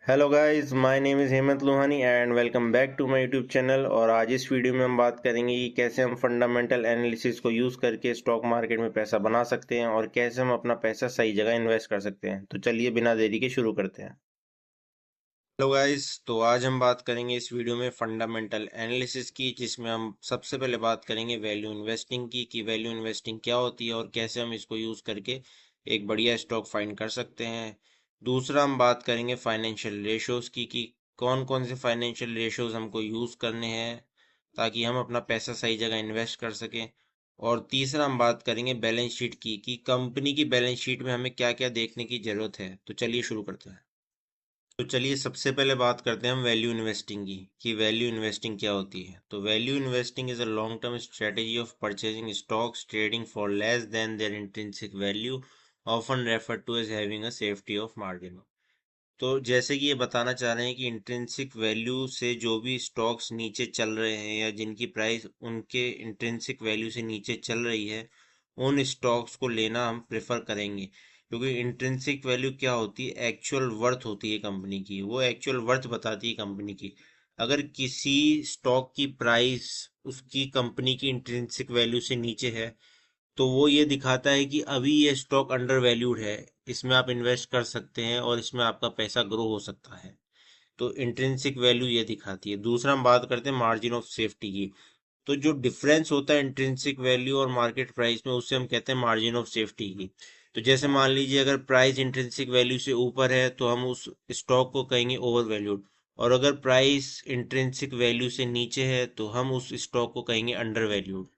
Hello guys, my name is Hemant Lohani and welcome back to my YouTube channel. और आज इस video में हम बात करेंगे कि कैसे हम फंडामेंटल एनालिसिस को यूज़ करके स्टॉक मार्केट में पैसा बना सकते हैं और कैसे हम अपना पैसा सही जगह इन्वेस्ट कर सकते हैं। तो चलिए बिना देरी के शुरू करते हैं। हेलो गाइस, तो आज हम बात करेंगे इस वीडियो में फंडामेंटल एनालिसिस की, जिसमें हम सबसे पहले बात करेंगे वैल्यू इन्वेस्टिंग की कि वैल्यू इन्वेस्टिंग क्या होती है और कैसे हम इसको यूज़ करके एक बढ़िया स्टॉक फाइंड कर सकते हैं। दूसरा हम बात करेंगे फाइनेंशियल रेशियोज की कि कौन कौन से फाइनेंशियल रेशियोज हमको यूज़ करने हैं ताकि हम अपना पैसा सही जगह इन्वेस्ट कर सकें। और तीसरा हम बात करेंगे बैलेंस शीट की कि कंपनी की बैलेंस शीट में हमें क्या क्या देखने की ज़रूरत है। तो चलिए शुरू करते हैं। तो चलिए सबसे पहले बात करते हैं हम वैल्यू इन्वेस्टिंग की कि वैल्यू इन्वेस्टिंग क्या होती है। तो value investing is a long term strategy of purchasing stocks trading for less than their intrinsic value, often referred to as having a safety of margin. तो जैसे कि ये बताना चाह रहे हैं कि इंट्रिंसिक वैल्यू से जो भी स्टॉक्स नीचे चल रहे हैं या जिनकी प्राइस उनके इंट्रिंसिक वैल्यू से नीचे चल रही है, उन स्टॉक्स को लेना हम प्रेफर करेंगे। क्योंकि इंट्रिंसिक वैल्यू क्या होती है? एक्चुअल वर्थ होती है कंपनी की, वो एक्चुअल वर्थ बताती है कंपनी की। अगर किसी स्टॉक की प्राइस उसकी कंपनी की इंट्रिंसिक वैल्यू से नीचे है तो वो ये दिखाता है कि अभी ये स्टॉक अंडर वैल्यूड है, इसमें आप इन्वेस्ट कर सकते हैं और इसमें आपका पैसा ग्रो हो सकता है। तो इंट्रिंसिक वैल्यू ये दिखाती है। दूसरा हम बात करते हैं मार्जिन ऑफ सेफ्टी की। तो जो डिफरेंस होता है इंट्रिंसिक वैल्यू और मार्केट प्राइस में, उससे हम कहते हैं मार्जिन ऑफ सेफ्टी की। तो जैसे मान लीजिए अगर प्राइस इंट्रिंसिक वैल्यू से ऊपर है तो हम उस स्टॉक को कहेंगे ओवर वैल्यूड, और अगर प्राइस इंट्रिंसिक वैल्यू से नीचे है तो हम उस स्टॉक को कहेंगे अंडर वैल्यूड।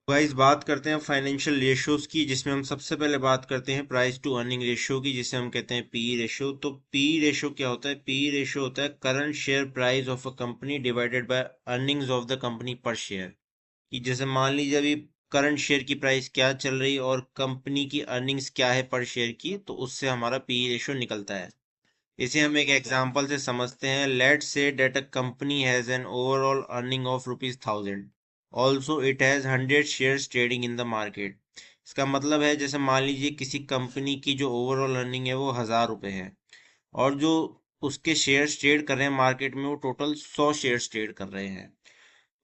गाइस बात करते हैं फाइनेंशियल रेशियोज की, जिसमें हम सबसे पहले बात करते हैं प्राइस टू अर्निंग रेशियो की, जिसे हम कहते हैं पी रेशियो। तो पी रेशियो क्या होता है? पी रेशियो होता है current share price of a company divided by earnings of the company per share. कि जैसे मान लीजिए अभी करंट शेयर की प्राइस क्या चल रही है और कंपनी की अर्निंग्स क्या है पर शेयर की, तो उससे हमारा पी रेशियो निकलता है। इसे हम एक एग्जांपल से समझते हैं। Let's say that a company has an overall earning of ₹1000, also it has 100 shares trading in the market. इसका मतलब है जैसे मान लीजिए किसी कंपनी की जो ओवरऑल अर्निंग है वो ₹1000 है, और जो उसके शेयर्स ट्रेड कर रहे हैं मार्केट में वो टोटल 100 शेयर्स ट्रेड कर रहे हैं।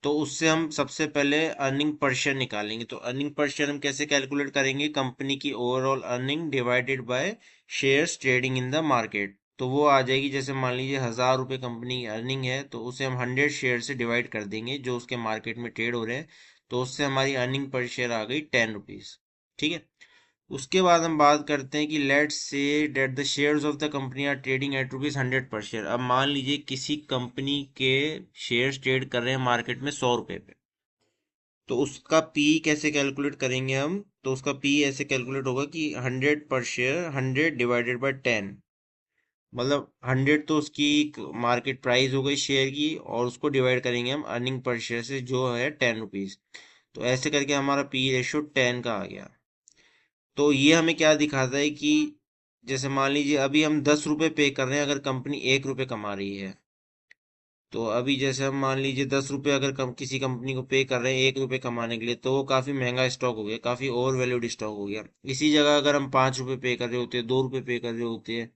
तो उससे हम सबसे पहले अर्निंग पर शेयर निकालेंगे। तो अर्निंग पर शेयर हम कैसे कैलकुलेट करेंगे? कंपनी की overall earning divided by shares trading in the market. तो वो आ जाएगी, जैसे मान लीजिए ₹1000 कंपनी की अर्निंग है तो उसे हम 100 शेयर से डिवाइड कर देंगे जो उसके मार्केट में ट्रेड हो रहे हैं। तो उससे हमारी अर्निंग पर शेयर आ गई ₹10। ठीक है। उसके बाद हम बात करते हैं कि let's say that the shares of the company are trading at ₹100 per share. अब मान लीजिए किसी कंपनी के शेयर्स ट्रेड कर रहे हैं मार्केट में ₹100 पे। तो उसका पी कैसे कैलकुलेट करेंगे हम? तो उसका पी ऐसे कैलकुलेट होगा कि 100 पर शेयर, 100 डिवाइडेड बाय 10। मतलब 100 तो उसकी मार्केट प्राइस हो गई शेयर की, और उसको डिवाइड करेंगे हम अर्निंग पर शेयर से जो है ₹10। तो ऐसे करके हमारा पी रेशियो 10 का आ गया। तो ये हमें क्या दिखाता है कि जैसे मान लीजिए अभी हम ₹10 पे कर रहे हैं अगर कंपनी ₹1 कमा रही है। तो अभी जैसे हम मान लीजिए ₹10 अगर किसी कंपनी को पे कर रहे हैं ₹1 कमाने के लिए, तो वो काफी महंगा स्टॉक हो गया, काफी ओवर वैल्यूड स्टॉक हो गया। इसी जगह अगर हम ₹5 पे कर रहे होते हैं, ₹2 पे कर रहे होते हैं,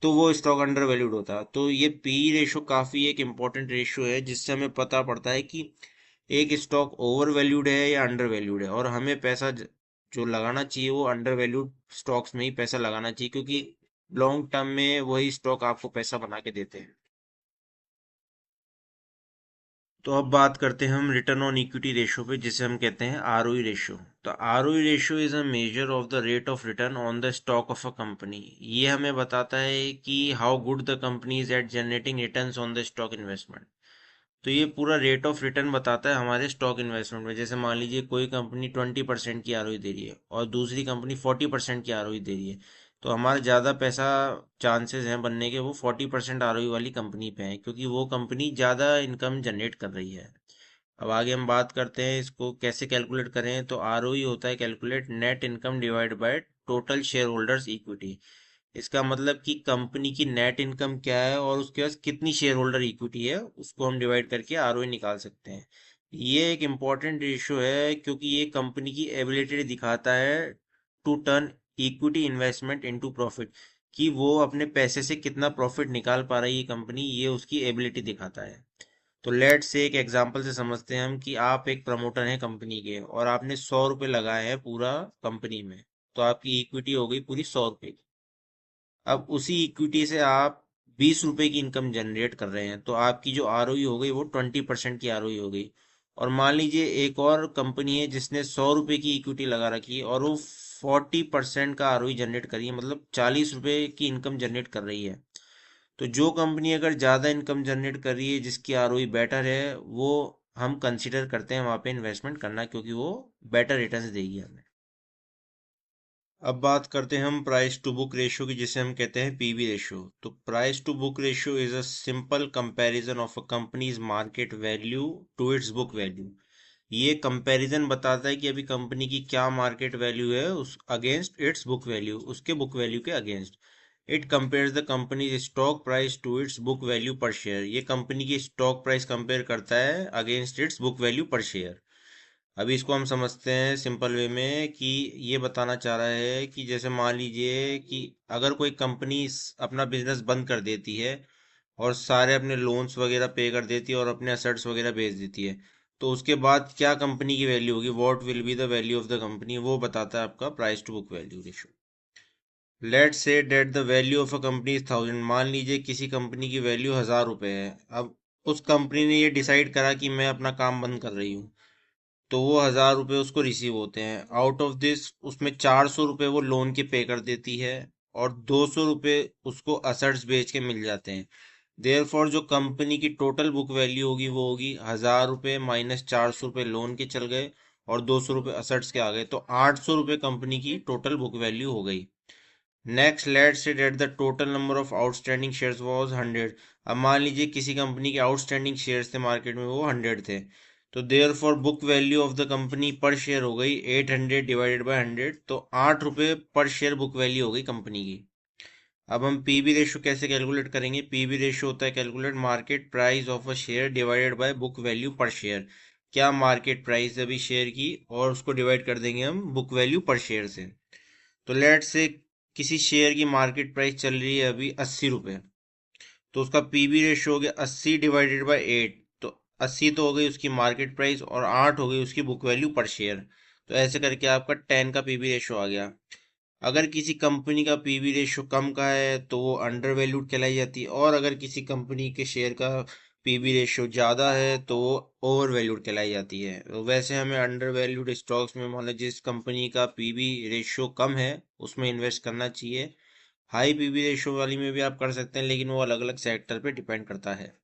तो वो स्टॉक अंडर वैल्यूड होता। तो ये पी रेशो काफी एक इम्पोर्टेंट रेशियो है जिससे हमें पता पड़ता है कि एक स्टॉक ओवर वैल्यूड है या अंडर वैल्यूड है, और हमें पैसा जो लगाना चाहिए वो अंडर वैल्यूड स्टॉक्स में ही पैसा लगाना चाहिए, क्योंकि लॉन्ग टर्म में वही स्टॉक आपको पैसा बना के देते हैं। तो अब बात करते हैं हम रिटर्न ऑन इक्विटी रेशियो पे, जिसे हम कहते हैं आरओई रेशियो। तो ROE ratio is a measure of the rate of return on the stock of a company. ये हमें बताता है कि how good the company is at generating returns on the stock investment. तो ये पूरा रेट ऑफ रिटर्न बताता है हमारे स्टॉक इन्वेस्टमेंट में। जैसे मान लीजिए कोई कंपनी 20% की आरओई दे रही है और दूसरी कंपनी 40% की आरओई दे रही है, तो हमारा ज़्यादा पैसा चांसेस हैं बनने के वो 40% आरओई वाली कंपनी पे हैं, क्योंकि वो कंपनी ज़्यादा इनकम जनरेट कर रही है। अब आगे हम बात करते हैं इसको कैसे कैलकुलेट करें। तो आरओई होता है calculate net income divide by total share holders equity. इसका मतलब कि कंपनी की नेट इनकम क्या है और उसके पास कितनी शेयर होल्डर इक्विटी है, उसको हम डिवाइड करके आरओई निकाल सकते हैं। ये एक इम्पॉर्टेंट रेशियो है क्योंकि ये कंपनी की एबिलिटी दिखाता है to turn equity investment into profit. कि वो अपने पैसे से कितना प्रॉफिट निकाल पा रही है कंपनी, ये उसकी एबिलिटी दिखाता है। तो लेट से एक एग्जांपल से समझते हैं हम कि आप एक प्रमोटर हैं कंपनी के और आपने 100 रुपये लगाए हैं पूरा कंपनी में। तो आपकी इक्विटी हो गई पूरी 100 रुपये की। अब उसी इक्विटी से आप 20 रुपए की इनकम जनरेट कर रहे हैं, तो आपकी जो आरओई हो गई वो 20% की आरओई हो गई। और मान लीजिए एक और कंपनी है जिसने 100 रुपए की इक्विटी लगा रखी है और वो 40% का आरओई जनरेट करी है, मतलब 40 रुपए की इनकम जनरेट कर रही है। तो जो कंपनी अगर ज़्यादा इनकम जनरेट कर रही है, जिसकी आरओई बेटर है, वो हम कंसिडर करते हैं वहाँ पे इन्वेस्टमेंट करना, क्योंकि वो बेटर रिटर्न्स देगी हमें। अब बात करते हैं हम प्राइस टू बुक रेशियो की, जिसे हम कहते हैं पीवी रेशियो। तो price to book ratio is a simple comparison of a company's market value to its book value. ये कंपैरिजन बताता है कि अभी कंपनी की क्या मार्केट वैल्यू है उस अगेंस्ट इट्स बुक वैल्यू, उसके बुक वैल्यू के against. It compares the company stock price to its book value per share. ये कंपनी की स्टॉक प्राइस कंपेयर करता है against its book value per share. अभी इसको हम समझते हैं सिंपल वे में कि ये बताना चाह रहा है कि जैसे मान लीजिए कि अगर कोई कंपनी अपना बिजनेस बंद कर देती है और सारे अपने लोन्स वगैरह पे कर देती है और अपने असेट्स वगैरह बेच देती है, तो उसके बाद क्या कंपनी की वैल्यू होगी, what will be the value of the company, वो बताता है आपका price to book value ratio. Let say that the value of a company is 1000। मान लीजिए किसी कंपनी की वैल्यू 1000 रुपये है। अब उस कंपनी ने ये डिसाइड करा कि मैं अपना काम बंद कर रही हूँ, तो वो 1000 रुपये उसको रिसीव होते हैं। आउट ऑफ दिस उसमें 400 रुपये वो लोन के पे कर देती है और 200 रुपये उसको असेट्स बेच के मिल जाते हैं। देयर फॉर जो कंपनी की टोटल बुक वैल्यू होगी वो होगी 1000 रुपये माइनस 400 रुपये लोन के चल गए और 200 रुपये असेट्स के आ गए, तो 800 रुपये कंपनी की टोटल बुक वैल्यू हो गई। Next let say that the total number of outstanding shares was 100। अब मान लीजिए किसी कंपनी के आउटस्टैंडिंग शेयर्स थे मार्केट में, वो 100 थे। तो therefore book value of the company per share हो गई 800 डिवाइडेड बाय 100, तो 8 रुपये पर शेयर बुक वैल्यू हो गई कंपनी की। अब हम पीवी रेशियो कैसे कैलकुलेट करेंगे। पीवी रेशियो होता है calculate market price of a share divided by book value per share. क्या मार्केट प्राइस है अभी शेयर की, और उसको डिवाइड कर देंगे हम बुक वैल्यू पर शेयर से। तो लेट से किसी शेयर की मार्केट प्राइस चल रही है अभी 80 रुपये, तो उसका पीवी रेशियो हो गया 80 डिवाइडेड बाय 8। तो 80 तो हो गई उसकी मार्केट प्राइस और 8 हो गई उसकी बुक वैल्यू पर शेयर। तो ऐसे करके आपका 10 का पीवी रेशियो आ गया। अगर किसी कंपनी का पीवी रेशियो कम का है तो वो अंडर वैल्यूड कहलाई जाती है, और अगर किसी कंपनी के शेयर का पीवी रेशियो ज़्यादा है तो वो ओवर वैल्यूड कहलाई जाती है। तो वैसे हमें अंडर वैल्यूड स्टॉक्स में, मतलब जिस कंपनी का पीवी रेशियो कम है उसमें इन्वेस्ट करना चाहिए। हाई पीवी रेशियो वाली में भी आप कर सकते हैं, लेकिन वो अलग अलग सेक्टर पे डिपेंड करता है।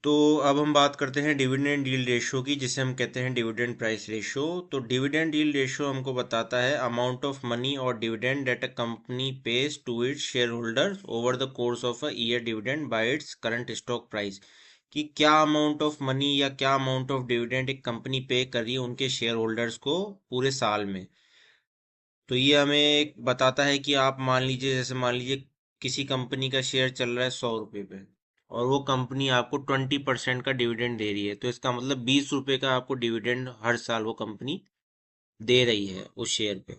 तो अब हम बात करते हैं डिविडेंड यील्ड रेशियो की, जिसे हम कहते हैं डिविडेंड प्राइस रेशियो। तो डिविडेंड यील्ड रेशियो हमको बताता है अमाउंट ऑफ मनी और dividend that a company pays to its shareholder over the course of a year डिविडेंड by its current stock price. कि क्या अमाउंट ऑफ मनी या क्या अमाउंट ऑफ डिविडेंड एक कंपनी पे कर रही है उनके शेयर होल्डर्स को पूरे साल में। तो ये हमें एक बताता है कि आप मान लीजिए, जैसे मान लीजिए किसी कंपनी का शेयर चल रहा है 100 रुपये पे, और वो कंपनी आपको 20% का डिविडेंड दे रही है, तो इसका मतलब 20 रुपये का आपको डिविडेंड हर साल वो कंपनी दे रही है उस शेयर पे।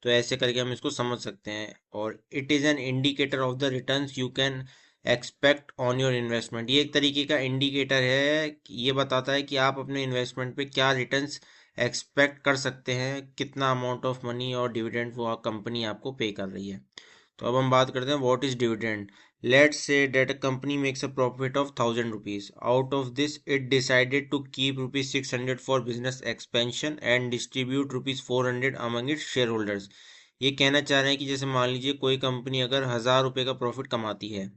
तो ऐसे करके हम इसको समझ सकते हैं। और it is an indicator of the returns you can expect on your investment. ये एक तरीके का इंडिकेटर है, ये बताता है कि आप अपने इन्वेस्टमेंट पे क्या रिटर्न्स एक्सपेक्ट कर सकते हैं, कितना अमाउंट ऑफ मनी और डिविडेंड वो कंपनी आपको पे कर रही है। तो अब हम बात करते हैं what is dividend. Let's say that a company makes a profit of 1000 rupees. Out of this it decided to keep rupees 600 for business expansion and distribute rupees 400 among its shareholders. ये कहना चाह रहे हैं कि जैसे मान लीजिए कोई कंपनी अगर 1000 रुपये का प्रॉफिट कमाती है,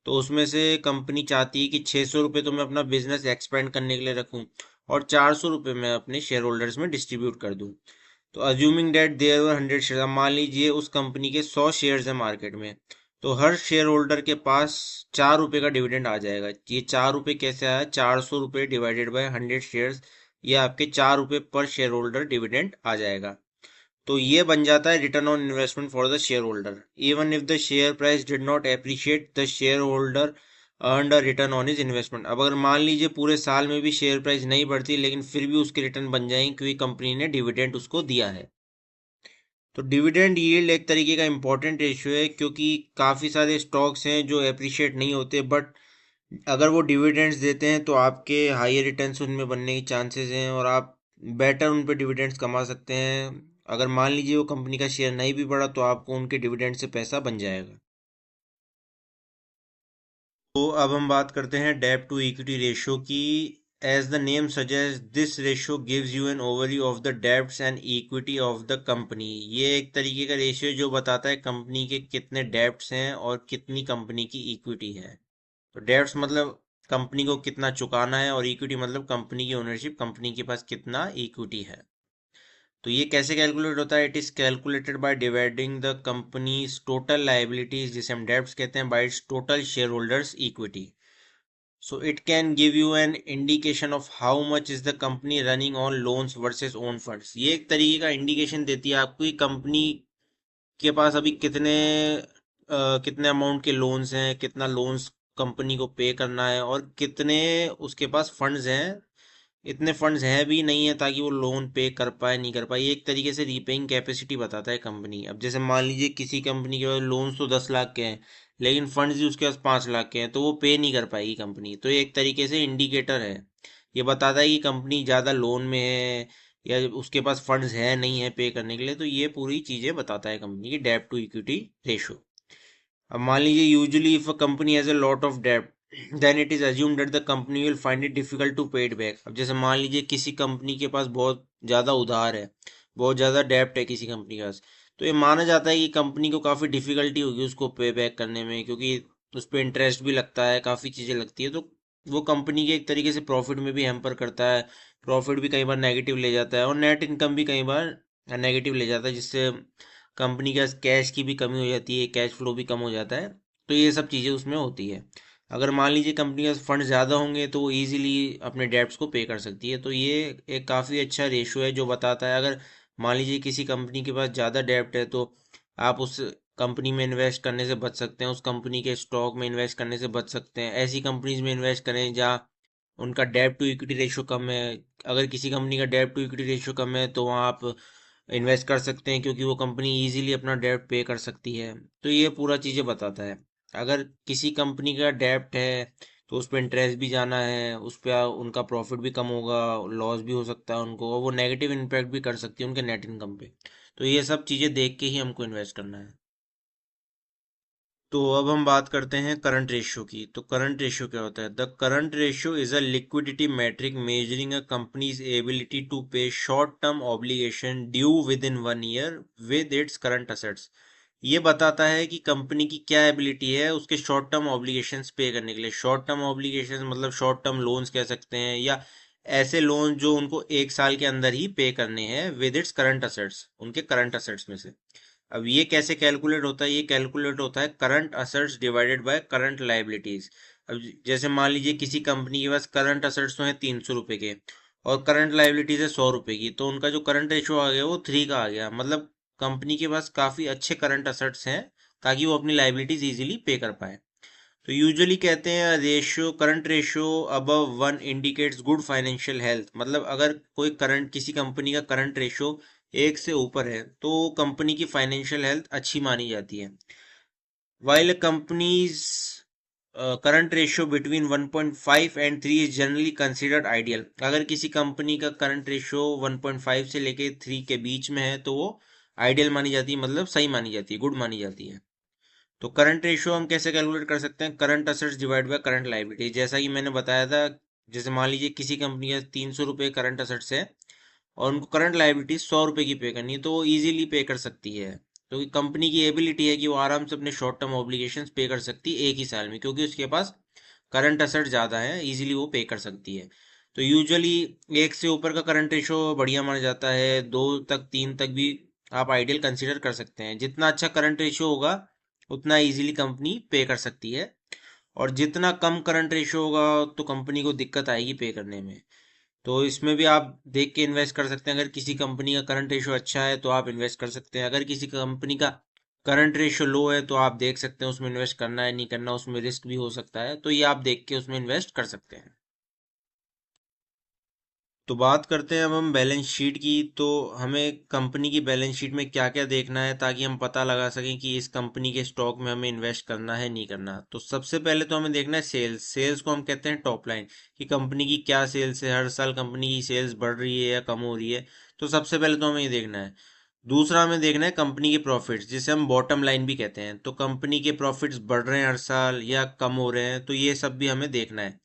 तो उसमें से कंपनी चाहती है कि 600 रुपये तो मैं अपना बिजनेस एक्सपेंड करने के लिए रखूं और 400 रुपये मैं अपने शेयर होल्डर्स में डिस्ट्रीब्यूट कर दूं। तो assuming that there were 100 share, मान लीजिए उस कंपनी के 100 शेयर्स हैं मार्केट में, तो हर शेयर होल्डर के पास 4 रुपये का डिविडेंड आ जाएगा। ये 4 रुपये कैसे आया, 400 रुपये डिवाइडेड बाय 100 शेयर्स, ये आपके 4 रुपये पर शेयर होल्डर डिविडेंड आ जाएगा। तो ये बन जाता है return on investment for the share holder. Even if the share price did not appreciate the share holder earned a return on his investment. अब अगर मान लीजिए पूरे साल में भी शेयर प्राइस नहीं बढ़ती, लेकिन फिर भी उसके रिटर्न बन जाएंगे क्योंकि कंपनी ने डिविडेंड उसको दिया है। तो डिविडेंड यील्ड एक तरीके का इम्पोर्टेंट रेशियो है, क्योंकि काफ़ी सारे स्टॉक्स हैं जो एप्रिशिएट नहीं होते, बट अगर वो डिविडेंड्स देते हैं तो आपके हाई रिटर्न्स उनमें बनने के चांसेस हैं और आप बेटर उन पे डिविडेंड्स कमा सकते हैं। अगर मान लीजिए वो कंपनी का शेयर नहीं भी बढ़ा तो आपको उनके डिविडेंड से पैसा बन जाएगा। तो अब हम बात करते हैं डेब्ट टू इक्विटी रेशियो की। As the name suggest, this ratio gives you an overview of the debts and equity of the company. ये एक तरीके का रेशियो जो बताता है कंपनी के कितने डेब्ट्स हैं और कितनी कंपनी की इक्विटी है। तो डेब्ट्स मतलब कंपनी को कितना चुकाना है, और इक्विटी मतलब कंपनी की ओनरशिप, कंपनी के पास कितना इक्विटी है। तो ये कैसे कैलकुलेट होता है? It is calculated by dividing the companies total liabilities, जिसे हम डेब्ट्स कहते हैं, bye it's total share holders equity. So it can give you an indication of how much is the company running on loans versus own funds। ये एक तरीके का indication देती है आपको कि कंपनी के पास अभी कितने अमाउंट के लोन्स हैं, कितना लोन्स कंपनी को पे करना है, और कितने उसके पास फंड्स हैं, इतने फंड्स हैं भी नहीं है ताकि वो लोन पे कर पाए नहीं कर पाए। ये एक तरीके से रीपेइंग कैपेसिटी बताता है कंपनी। अब जैसे मान लीजिए किसी कंपनी के पास लोन्स तो 10 लाख के हैं, लेकिन फंड्स ही उसके पास 5 लाख के हैं, तो वो पे नहीं कर पाएगी कंपनी। तो ये एक तरीके से इंडिकेटर है, ये बताता है कि कंपनी ज़्यादा लोन में है या उसके पास फंड्स है नहीं है पे करने के लिए। तो ये पूरी चीज़ें बताता है कंपनी की डेब्ट टू इक्विटी रेशो। अब मान लीजिए usually if a company has a lot of डेब्ट, then it is assumed that the company will find it difficult to pay it back. अब जैसे मान लीजिए किसी कंपनी के पास बहुत ज़्यादा उधार है, बहुत ज़्यादा डेब्ट है किसी कंपनी के पास, तो ये माना जाता है कि कंपनी को काफ़ी डिफिकल्टी होगी उसको पे बैक करने में, क्योंकि उस पर इंटरेस्ट भी लगता है, काफ़ी चीज़ें लगती है। तो वो कंपनी के एक तरीके से प्रॉफिट में भी हैम्पर करता है, प्रॉफिट भी कई बार नेगेटिव ले जाता है और नेट इनकम भी कई बार नेगेटिव ले जाता है, जिससे कंपनी का कैश की भी कमी हो जाती है, कैश फ्लो भी कम हो जाता है। तो ये सब चीज़ें उसमें होती है। अगर मान लीजिए कंपनी के फंड ज़्यादा होंगे तो वो ईजिली अपने डेब्ट्स को पे कर सकती है। तो ये एक काफ़ी अच्छा रेशो है जो बताता है, अगर मान लीजिए किसी कंपनी के पास ज़्यादा डेब्ट है तो आप उस कंपनी में इन्वेस्ट करने से बच सकते हैं, उस कंपनी के स्टॉक में इन्वेस्ट करने से बच सकते हैं। ऐसी कंपनीज में इन्वेस्ट करें जहाँ उनका डेब्ट टू इक्विटी रेशियो कम है। अगर किसी कंपनी का डेब्ट टू इक्विटी रेशियो कम है तो वहाँ आप इन्वेस्ट कर सकते हैं, क्योंकि वो कंपनी इजीली अपना डेब्ट पे कर सकती है। तो ये पूरा चीज़ें बताता है। अगर किसी कंपनी का डेब्ट है तो उस पर इंटरेस्ट भी जाना है, उस पर उनका प्रॉफिट भी कम होगा, लॉस भी हो सकता है उनको, और वो नेगेटिव इम्पैक्ट भी कर सकती है उनके नेट इनकम पे। तो ये सब चीज़ें देख के ही हमको इन्वेस्ट करना है। तो अब हम बात करते हैं करंट रेशियो की। तो करंट रेशियो क्या होता है? The current ratio is a liquidity metric measuring a company's ability to pay short term obligation due within 1 year with its current assets. ये बताता है कि कंपनी की क्या एबिलिटी है उसके शॉर्ट टर्म ऑब्लिगेशंस पे करने के लिए। शॉर्ट टर्म ऑब्लिगेशंस मतलब शॉर्ट टर्म लोन्स कह सकते हैं, या ऐसे लोन जो उनको 1 साल के अंदर ही पे करने हैं विद इट्स करंट असेट्स, उनके करंट असेट्स में से। अब ये कैसे कैलकुलेट होता है? ये कैलकुलेट होता है current assets divided by current liabilities. अब जैसे मान लीजिए किसी कंपनी के पास करंट असेट्स तो हैं 300 रुपए के और करंट लाइबिलिटीज है 100 रुपए की, तो उनका जो करंट रेशियो आ गया वो 3 का आ गया। मतलब कंपनी के पास काफी अच्छे करंट असेट्स हैं ताकि वो अपनी लाइबिलिटीज इजीली पे कर पाए। तो यूजुअली कहते हैं ratio, current ratio above 1 indicates good financial health. मतलब अगर कोई करंट किसी कंपनी का करंट रेशियो 1 से ऊपर है तो कंपनी की फाइनेंशियल हेल्थ अच्छी मानी जाती है। While companies current ratio between 1.5 and 3 is generally considered ideal. अगर किसी कंपनी का करंट रेशियो 1.5 से लेके 3 के बीच में है तो वो आइडियल मानी जाती है, मतलब सही मानी जाती है, गुड मानी जाती है। तो करंट रेशियो हम कैसे कैलकुलेट कर सकते हैं? Current assets divide by current liability. जैसा कि मैंने बताया था, जैसे मान लीजिए किसी कंपनी का 300 रुपये करंट असेट्स है और उनको करंट लाइबिलिटी 100 रुपये की पे करनी है, तो वो इजीली पे कर सकती है। तो कंपनी की एबिलिटी है कि वो आराम से अपने शॉर्ट टर्म ऑब्लिगेशंस पे कर सकती है 1 ही साल में, क्योंकि उसके पास करंट असेट ज़्यादा है, इजीली वो पे कर सकती है। तो यूजुअली 1 से ऊपर का करंट रेशो बढ़िया माना जाता है, 2 तक 3 तक भी आप आइडियल कंसिडर कर सकते हैं। जितना अच्छा करंट रेशियो होगा उतना इजीली कंपनी पे कर सकती है, और जितना कम करंट रेशियो होगा तो कंपनी को दिक्कत आएगी पे करने में। तो इसमें भी आप देख के इन्वेस्ट कर सकते हैं। अगर किसी कंपनी का करंट रेशियो अच्छा है तो आप इन्वेस्ट कर सकते हैं, अगर किसी कंपनी का करंट रेशियो लो है तो आप देख सकते हैं उसमें इन्वेस्ट करना है नहीं करना, उसमें रिस्क भी हो सकता है, तो ये आप देख के उसमें इन्वेस्ट कर सकते हैं। तो बात करते हैं अब हम बैलेंस शीट की। तो हमें कंपनी की बैलेंस शीट में क्या क्या देखना है ताकि हम पता लगा सकें कि इस कंपनी के स्टॉक में हमें इन्वेस्ट करना है नहीं करना। तो सबसे पहले तो हमें देखना है सेल्स। सेल्स को हम कहते हैं टॉप लाइन, कि कंपनी की क्या सेल्स है, हर साल कंपनी की सेल्स बढ़ रही है या कम हो रही है। तो सबसे पहले तो हमें ये देखना है। दूसरा हमें देखना है कंपनी के प्रॉफिट्स, जिसे हम बॉटम लाइन भी कहते हैं। तो कंपनी के प्रॉफिट्स बढ़ रहे हैं हर साल या कम हो रहे हैं, तो ये सब भी हमें देखना है।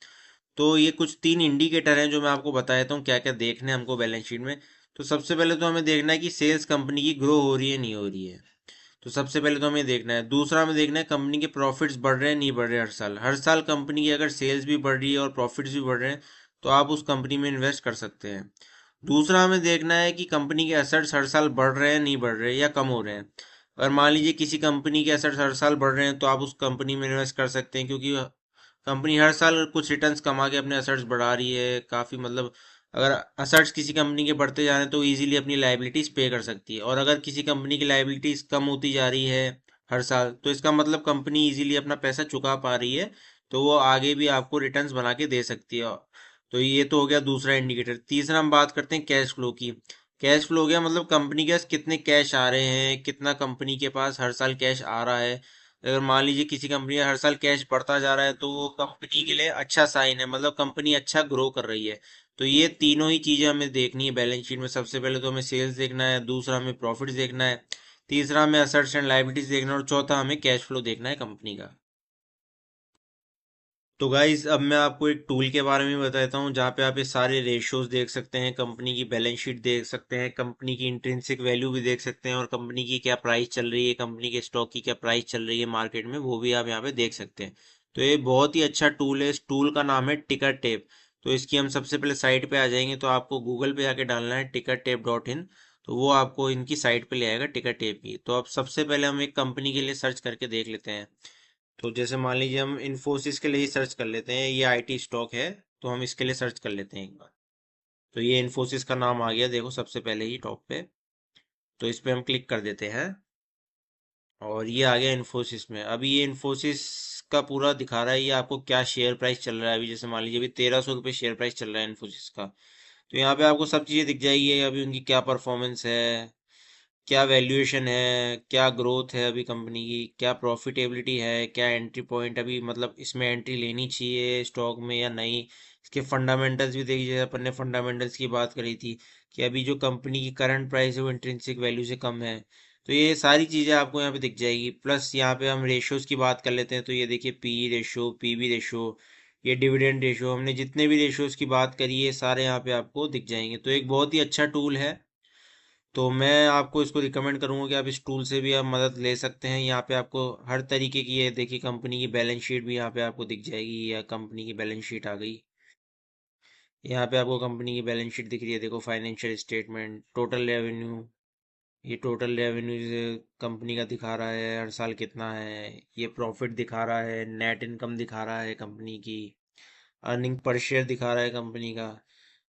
तो ये कुछ 3 इंडिकेटर हैं जो मैं आपको बता देता हूँ क्या क्या देखने हैं हमको बैलेंस शीट में। तो सबसे पहले तो हमें देखना है कि सेल्स कंपनी की ग्रो हो रही है नहीं हो रही है। तो सबसे पहले तो हमें देखना है। दूसरा हमें देखना है कंपनी के प्रॉफिट्स बढ़ रहे हैं नहीं बढ़ रहे। हर साल कंपनी की अगर सेल्स भी बढ़ रही है और प्रॉफिट्स भी बढ़ रहे हैं, तो आप उस कंपनी में इन्वेस्ट कर सकते हैं। दूसरा हमें देखना है कि कंपनी के एसेट्स हर साल बढ़ रहे हैं नहीं बढ़ रहे या कम हो रहे हैं। अगर मान लीजिए किसी कंपनी के एसेट्स हर साल बढ़ रहे हैं, तो आप उस कंपनी में इन्वेस्ट कर सकते हैं, क्योंकि कंपनी हर साल कुछ रिटर्न्स कमा के अपने एसेट्स बढ़ा रही है काफ़ी। मतलब अगर एसेट्स किसी कंपनी के बढ़ते जा रहे हैं तो इजीली अपनी लाइबिलिटीज पे कर सकती है। और अगर किसी कंपनी की लाइबिलिटीज कम होती जा रही है हर साल, तो इसका मतलब कंपनी इजीली अपना पैसा चुका पा रही है, तो वो आगे भी आपको रिटर्न्स बना के दे सकती है। तो ये तो हो गया दूसरा इंडिकेटर। तीसरा हम बात करते हैं कैश फ्लो की। कैश फ्लो हो गया मतलब कंपनी के पास कितने कैश आ रहे हैं, कितना कंपनी के पास हर साल कैश आ रहा है। अगर मान लीजिए किसी कंपनी का हर साल कैश बढ़ता जा रहा है, तो वो कंपनी के लिए अच्छा साइन है, मतलब कंपनी अच्छा ग्रो कर रही है। तो ये तीनों ही चीजें हमें देखनी है बैलेंस शीट में। सबसे पहले तो हमें सेल्स देखना है, दूसरा हमें प्रॉफिट्स देखना है, तीसरा हमें असेट्स एंड लायबिलिटीज देखना है, और चौथा हमें कैश फ्लो देखना है कंपनी का। तो गाइज अब मैं आपको एक टूल के बारे में बता देता हूँ, जहाँ पे आप ये सारे रेशियोज देख सकते हैं, कंपनी की बैलेंस शीट देख सकते हैं, कंपनी की इंट्रिंसिक वैल्यू भी देख सकते हैं, और कंपनी की क्या प्राइस चल रही है, कंपनी के स्टॉक की क्या प्राइस चल रही है मार्केट में, वो भी आप यहाँ पे देख सकते हैं। तो ये बहुत ही अच्छा टूल है। इस टूल का नाम है टिकर टेप। तो इसकी हम सबसे पहले साइट पे आ जाएंगे, तो आपको गूगल पे आके डालना है tickertape.in। तो वो आपको इनकी साइट पे ले आएगा टिकर टेप की। तो अब सबसे पहले हम एक कंपनी के लिए सर्च करके देख लेते हैं। तो जैसे मान लीजिए हम इन्फोसिस के लिए ही सर्च कर लेते हैं, ये आईटी स्टॉक है, तो हम इसके लिए सर्च कर लेते हैं एक बार। तो ये इन्फोसिस का नाम आ गया, देखो सबसे पहले ही टॉप पे। तो इस पे हम क्लिक कर देते हैं, और ये आ गया इन्फोसिस में। अभी ये इन्फोसिस का पूरा दिखा रहा है ये आपको क्या शेयर प्राइस चल रहा है। अभी जैसे मान लीजिए अभी 1300 रुपये शेयर प्राइस चल रहा है इन्फोसिस का। तो यहाँ पे आपको सब चीज़ें दिख जाएगी, अभी उनकी क्या परफॉर्मेंस है, क्या वैल्यूएशन है, क्या ग्रोथ है अभी कंपनी की, क्या प्रॉफिटेबिलिटी है, क्या एंट्री पॉइंट अभी, मतलब इसमें एंट्री लेनी चाहिए स्टॉक में या नहीं। इसके फंडामेंटल्स भी देखिए, अपन ने फंडामेंटल्स की बात करी थी कि अभी जो कंपनी की करंट प्राइस है वो इंट्रिंसिक वैल्यू से कम है। तो ये सारी चीज़ें आपको यहाँ पे दिख जाएगी। प्लस यहाँ पे हम रेशियोज की बात कर लेते हैं, तो ये देखिए पी रेशियो, पीवी रेशियो, ये डिविडेंड रेशियो, हमने जितने भी रेशियोज की बात करी है सारे यहाँ पे आपको दिख जाएंगे। तो एक बहुत ही अच्छा टूल है। तो मैं आपको इसको रिकमेंड करूंगा कि आप इस टूल से भी आप मदद ले सकते हैं। यहाँ पे आपको हर तरीके की, ये देखिए कंपनी की बैलेंस शीट भी यहाँ पे आपको दिख जाएगी, या कंपनी की बैलेंस शीट आ गई। यहाँ पे आपको कंपनी की बैलेंस शीट दिख रही है, देखो फाइनेंशियल स्टेटमेंट, टोटल रेवेन्यू। ये टोटल रेवेन्यू कंपनी का दिखा रहा है हर साल कितना है। ये प्रॉफिट दिखा रहा है, नेट इनकम दिखा रहा है कंपनी की, अर्निंग पर शेयर दिखा रहा है कंपनी का।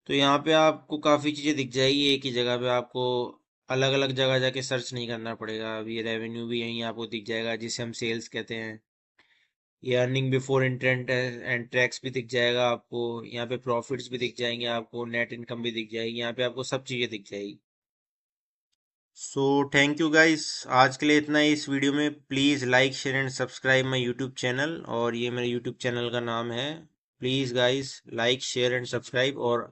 तो यहाँ पे आपको काफ़ी चीज़ें दिख जाएगी एक ही जगह पे, आपको अलग अलग जगह जाके सर्च नहीं करना पड़ेगा। अभी रेवेन्यू भी यहीं आपको दिख जाएगा, जिसे हम सेल्स कहते हैं। ये earning before interest and tax भी दिख जाएगा आपको। यहाँ पे प्रॉफिट्स भी दिख जाएंगे आपको, नेट इनकम भी दिख जाएगी, यहाँ पे आपको सब चीज़ें दिख जाएगी। सो थैंक यू गाइस, आज के लिए इतना ही इस वीडियो में। Please like share and subscribe my YouTube channel, और ये मेरे यूट्यूब चैनल का नाम है। Please guys like share and subscribe, और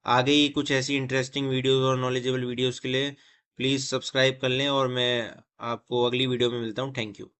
आगे ही कुछ ऐसी इंटरेस्टिंग वीडियोस और नॉलेजेबल वीडियोस के लिए प्लीज़ सब्सक्राइब कर लें। और मैं आपको अगली वीडियो में मिलता हूँ। Thank you.